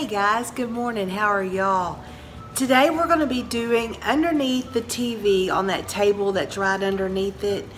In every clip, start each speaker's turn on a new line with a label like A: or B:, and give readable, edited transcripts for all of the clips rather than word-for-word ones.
A: Hey guys, good morning. How are y'all? Today we're going to be doing underneath the TV on that table that's right underneath it.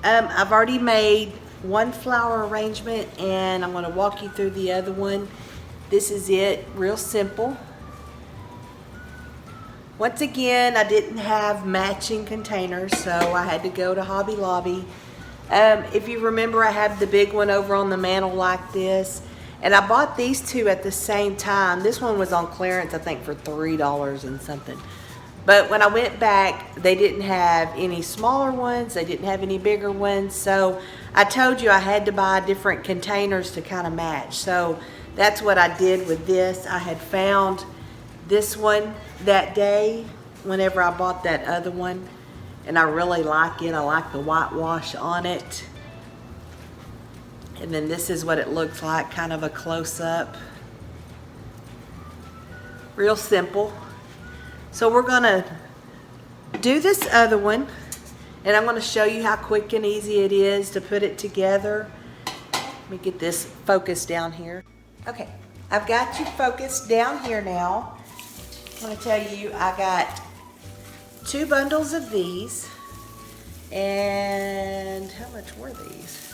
A: I've already made one flower arrangement and I'm going to walk you through the other one. This is it, real simple. Once again, I didn't have matching containers, so I had to go to Hobby Lobby. If you remember, I have the big one over on the mantle like this. And I bought these two at the same time. This one was on clearance, I think, for $3 and something. But when I went back, they didn't have any smaller ones. They didn't have any bigger ones. So I told you I had to buy different containers to kind of match. So that's what I did with this. I had found this one that day whenever I bought that other one. And I really like it. I like the whitewash on it. And then this is what it looks like, kind of a close-up. Real simple. So we're gonna do this other one, and I'm gonna show you how quick and easy it is to put it together. Let me get this focused down here. Okay, I've got you focused down here now. I'm gonna tell you I got 2 bundles of these, and how much were these?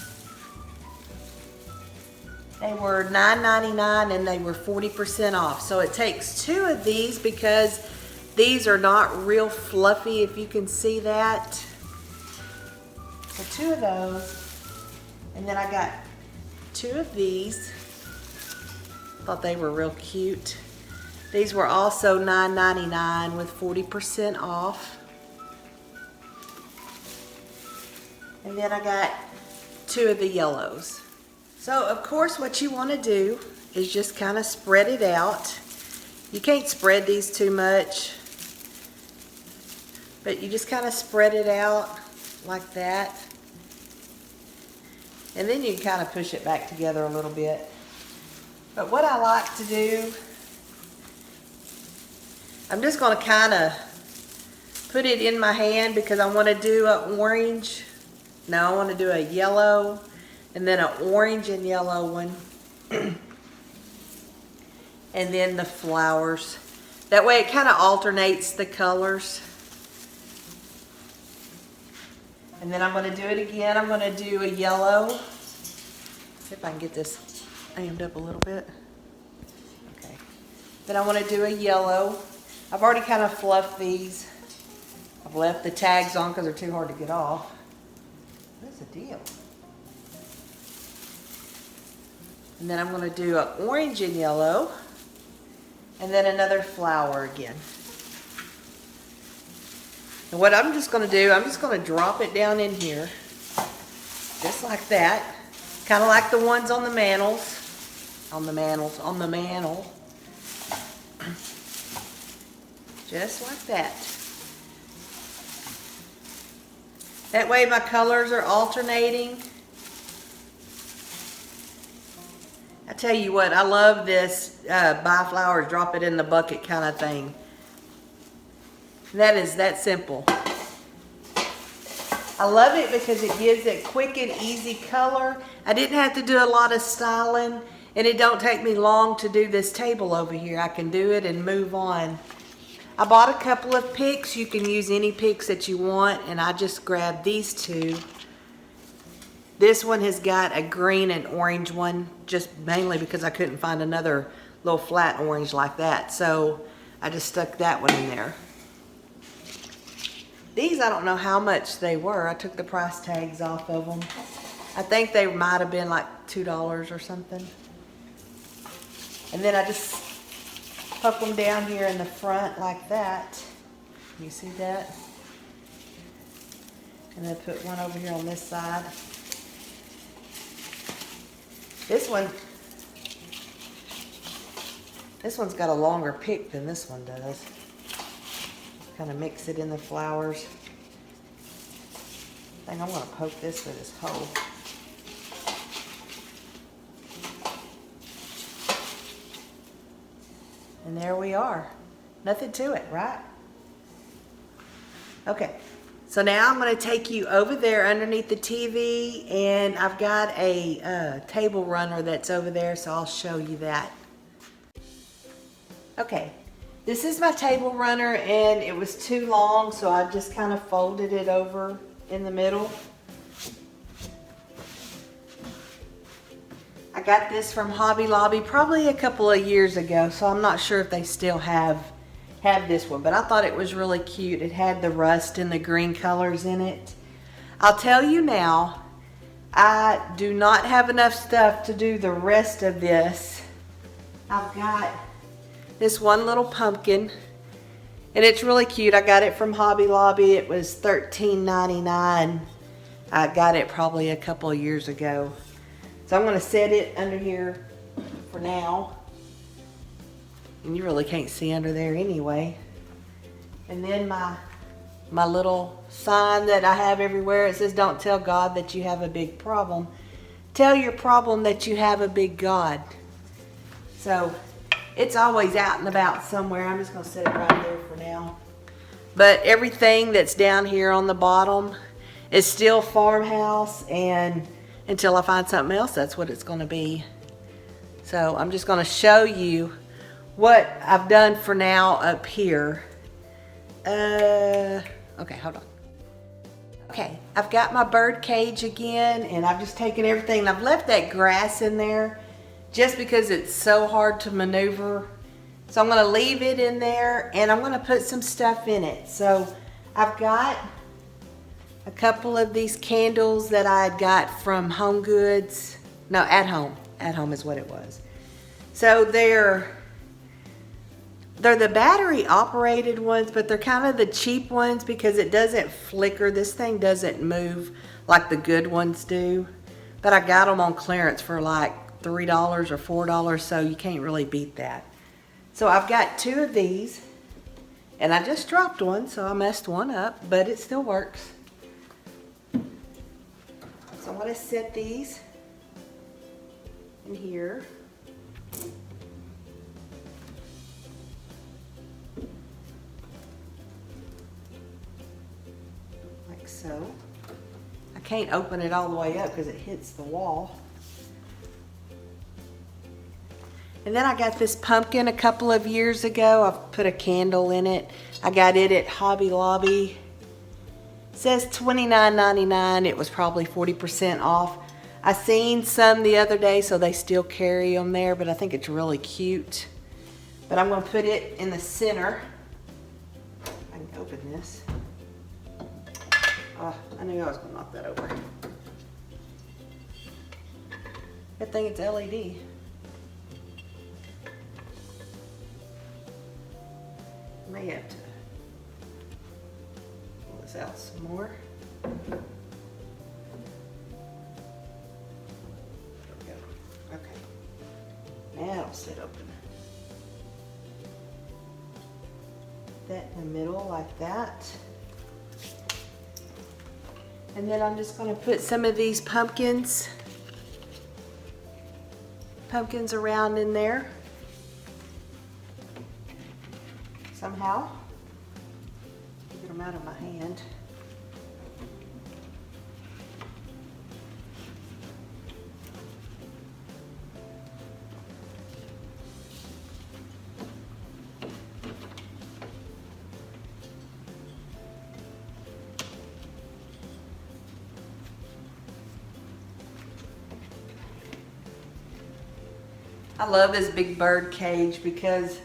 A: They were $9.99 and they were 40% off. So it takes 2 of these because these are not real fluffy, if you can see that. So 2 of those. And then I got 2 of these. Thought they were real cute. These were also $9.99 with 40% off. And then I got 2 of the yellows. So of course what you want to do is just kind of spread it out. You can't spread these too much, but you just kind of spread it out like that. And then you can kind of push it back together a little bit. But what I like to do, I'm just going to kind of put it in my hand because I want to do an orange. No, I want to do a yellow. And then an orange and yellow one. And then the flowers. That way it kind of alternates the colors. And then I'm going to do it again. I'm going to do a yellow. See if I can get this aimed up a little bit. Okay. Then I want to do a yellow. I've already kind of fluffed these. I've left the tags on because they're too hard to get off. What's the deal? And then I'm going to do an orange and yellow, and then another flower again. And what I'm just going to do, I'm just going to drop it down in here, just like that. Kind of like the ones on the mantles, on the mantle. Just like that. That way my colors are alternating. I tell you what, I love this buy flowers, drop it in the bucket kind of thing. That is that simple. I love it because it gives it quick and easy color. I didn't have to do a lot of styling, and it don't take me long to do this table over here. I can do it and move on. I bought a couple of picks. You can use any picks that you want, and I just grabbed these 2. This one has got a green and orange one, just mainly because I couldn't find another little flat orange like that. So I just stuck that one in there. These, I don't know how much they were. I took the price tags off of them. I think they might have been like $2 or something. And then I just pop them down here in the front like that. You see that? And then put one over here on this side. This one's got a longer pick than this one does. Kind of mix it in the flowers. I think I'm going to poke this with this hole. And there we are. Nothing to it, right? Okay. So now I'm going to take you over there underneath the TV, and I've got a table runner that's over there, so I'll show you that. Okay, this is my table runner and it was too long, so I just kind of folded it over in the middle. I got this from Hobby Lobby probably a couple of years ago, so I'm not sure if they still have this one, but I thought it was really cute. It had the rust and the green colors in it. I'll tell you now, I do not have enough stuff to do the rest of this. I've got this one little pumpkin, and it's really cute. I got it from Hobby Lobby. It was $13.99. I got it probably a couple of years ago. So I'm going to set it under here for now. And you really can't see under there anyway. And then my little sign that I have everywhere, it says, "Don't tell God that you have a big problem. Tell your problem that you have a big God." So it's always out and about somewhere. I'm just going to set it right there for now. But everything that's down here on the bottom is still farmhouse, and until I find something else, that's what it's going to be. So I'm just going to show you what I've done for now up here. Okay, hold on. Okay, I've got my bird cage again, and I've just taken everything, and I've left that grass in there just because it's so hard to maneuver. So I'm going to leave it in there, and I'm going to put some stuff in it. So I've got a couple of these candles that I had got from Home Goods. No, At Home. At Home is what it was. So they're the battery operated ones, but they're kind of the cheap ones because it doesn't flicker. This thing doesn't move like the good ones do. But I got them on clearance for like $3 or $4, so you can't really beat that. So I've got two of these, and I just dropped one, so I messed one up, but it still works. So I'm going to set these in here. Like so. I can't open it all the way up because it hits the wall. And then I got this pumpkin a couple of years ago. I've put a candle in it. I got it at Hobby Lobby. It says $29.99. It was probably 40% off. I seen some the other day, so they still carry them there, but I think it's really cute. But I'm going to put it in the center. I can open this. Oh, I knew I was going to knock that over. Good thing it's LED. May have to pull this out some more. There we go. Okay. Now it'll sit open. Put that in the middle like that. And then I'm just going to put some of these pumpkins around in there. Somehow. Get them out of my hand. I love this big bird cage because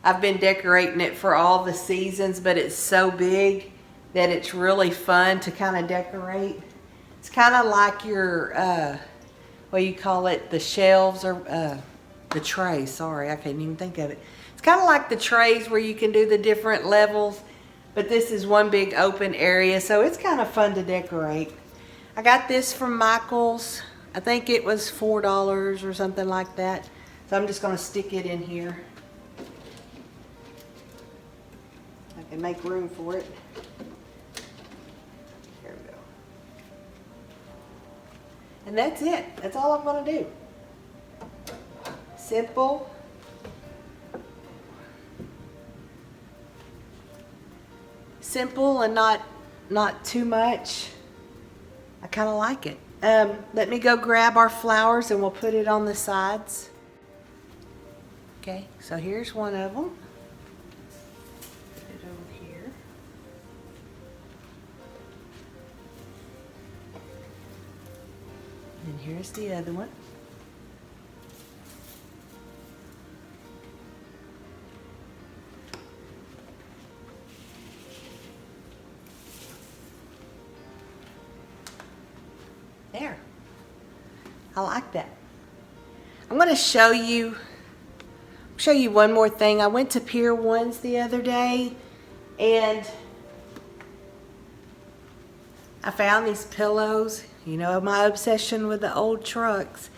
A: I've been decorating it for all the seasons, but it's so big that it's really fun to kind of decorate. It's kind of like your, what do you call it, the shelves or the tray, sorry, I can't even think of it. It's kind of like the trays where you can do the different levels, but this is one big open area, so it's kind of fun to decorate. I got this from Michael's. I think it was $4 or something like that. So I'm just going to stick it in here. I can make room for it. There we go. And that's it. That's all I'm going to do. Simple. Simple and not too much. I kind of like it. Let me go grab our flowers and we'll put it on the sides. Okay, so here's one of them. Put it over here. And here's the other one. There. I like that. I'm going to show you one more thing. I went to Pier 1's the other day and I found these pillows. You know my obsession with the old trucks.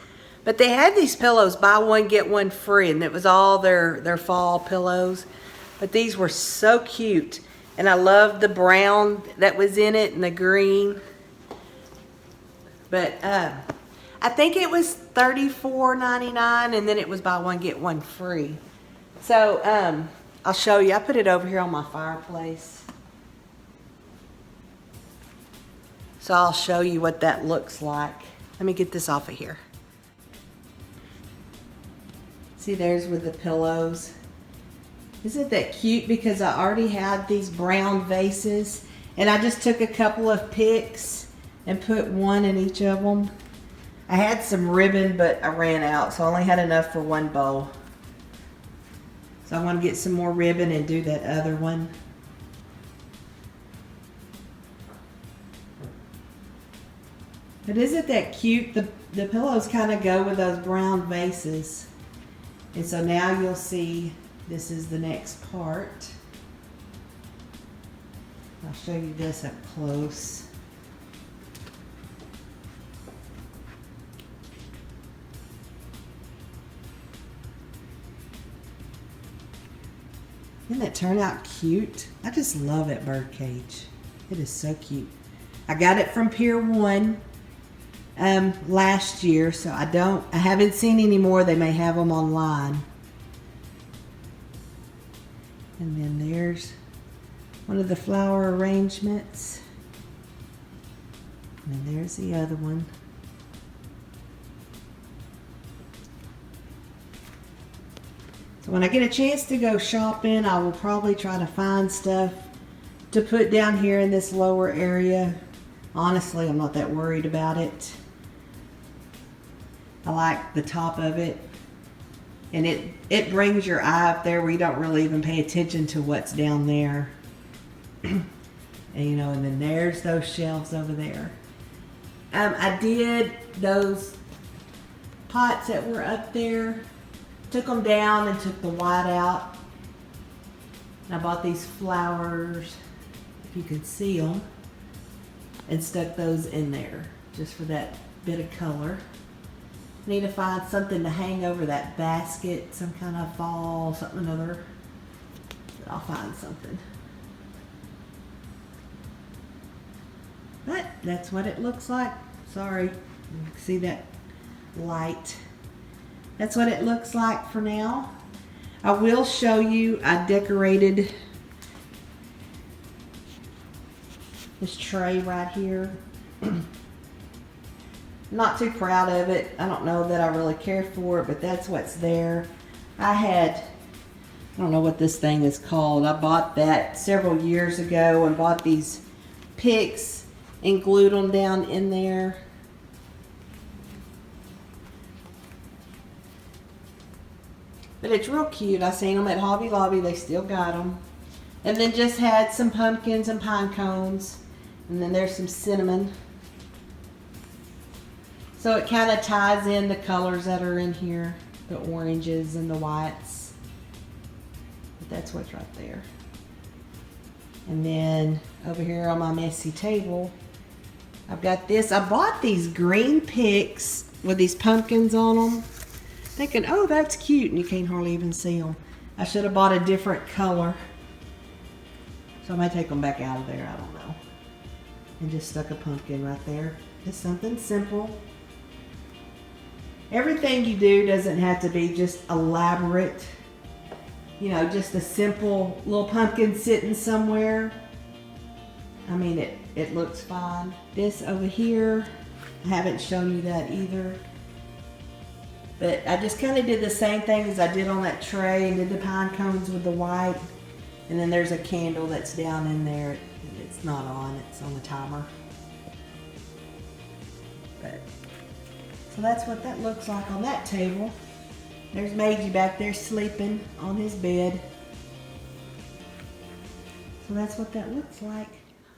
A: But they had these pillows, buy one, get one free, and it was all their fall pillows. But these were so cute. And I loved the brown that was in it and the green. But I think it was $34.99 and then it was buy one, get one free. So I'll show you. I put it over here on my fireplace. So I'll show you what that looks like. Let me get this off of here. See, there's with the pillows. Isn't that cute? Because I already had these brown vases and I just took a couple of picks and put one in each of them. I had some ribbon, but I ran out, so I only had enough for one bowl. So I want to get some more ribbon and do that other one. But isn't that cute? The pillows kind of go with those brown vases. And so now you'll see this is the next part. I'll show you this up close. Didn't that turn out cute? I just love that birdcage. It is so cute. I got it from Pier 1 last year, so I haven't seen any more. They may have them online. And then there's one of the flower arrangements. And then there's the other one. So when I get a chance to go shopping, I will probably try to find stuff to put down here in this lower area. Honestly, I'm not that worried about it. I like the top of it. And it brings your eye up there where you don't really even pay attention to what's down there. And you know, and then there's those shelves over there. I did those pots that were up there. Took them down and took the white out. And I bought these flowers, if you could see them, and stuck those in there just for that bit of color. Need to find something to hang over that basket, some kind of fall, something or other. I'll find something. But that's what it looks like. Sorry, you can see that light. That's what it looks like for now. I will show you, I decorated this tray right here. Not too proud of it. I don't know that I really care for it, but that's what's there. I don't know what this thing is called. I bought that several years ago and bought these picks and glued them down in there. But it's real cute. I seen them at Hobby Lobby. They still got them. And then just had some pumpkins and pine cones. And then there's some cinnamon. So it kind of ties in the colors that are in here. The oranges and the whites. But that's what's right there. And then over here on my messy table, I've got this. I bought these green picks with these pumpkins on them. Thinking, oh, that's cute, and you can't hardly even see them. I should have bought a different color. So I might take them back out of there, I don't know. And just stuck a pumpkin right there. Just something simple. Everything you do doesn't have to be just elaborate. You know, just a simple little pumpkin sitting somewhere. I mean, it looks fine. This over here, I haven't shown you that either. But I just kind of did the same thing as I did on that tray and did the pine cones with the white. And then there's a candle that's down in there. It's not on, it's on the timer. But, so that's what that looks like on that table. There's Meiji back there sleeping on his bed. So that's what that looks like.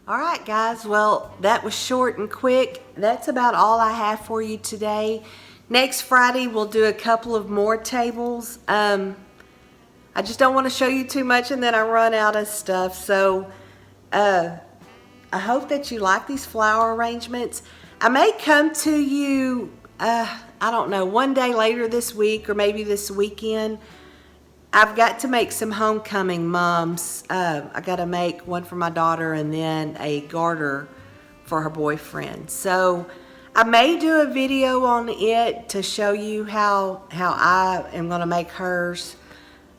A: All right, guys. Well, that was short and quick. That's about all I have for you today. Next Friday, we'll do a couple of more tables. I just don't want to show you too much and then I run out of stuff. So I hope that you like these flower arrangements. I may come to you, I don't know, one day later this week or maybe this weekend. I've got to make some homecoming mums. I got to make one for my daughter and then a garter for her boyfriend. So I may do a video on it to show you how I am going to make hers.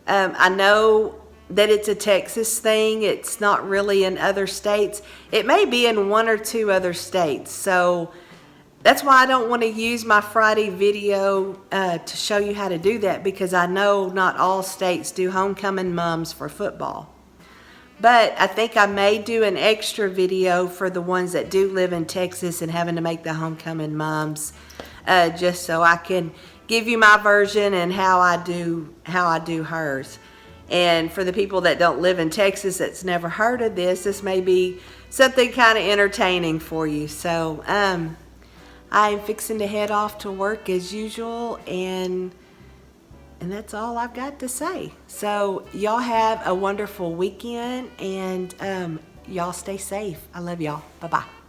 A: I know that it's a Texas thing. It's not really in other states. It may be in one or two other states. So that's why I don't want to use my Friday video to show you how to do that, because I know not all states do homecoming mums for football. But I think I may do an extra video for the ones that do live in Texas and having to make the homecoming mums, just so I can give you my version and how I do hers. And for the people that don't live in Texas that's never heard of this, this may be something kind of entertaining for you. So I'm fixing to head off to work as usual, and that's all I've got to say. So y'all have a wonderful weekend, and y'all stay safe. I love y'all. Bye-bye.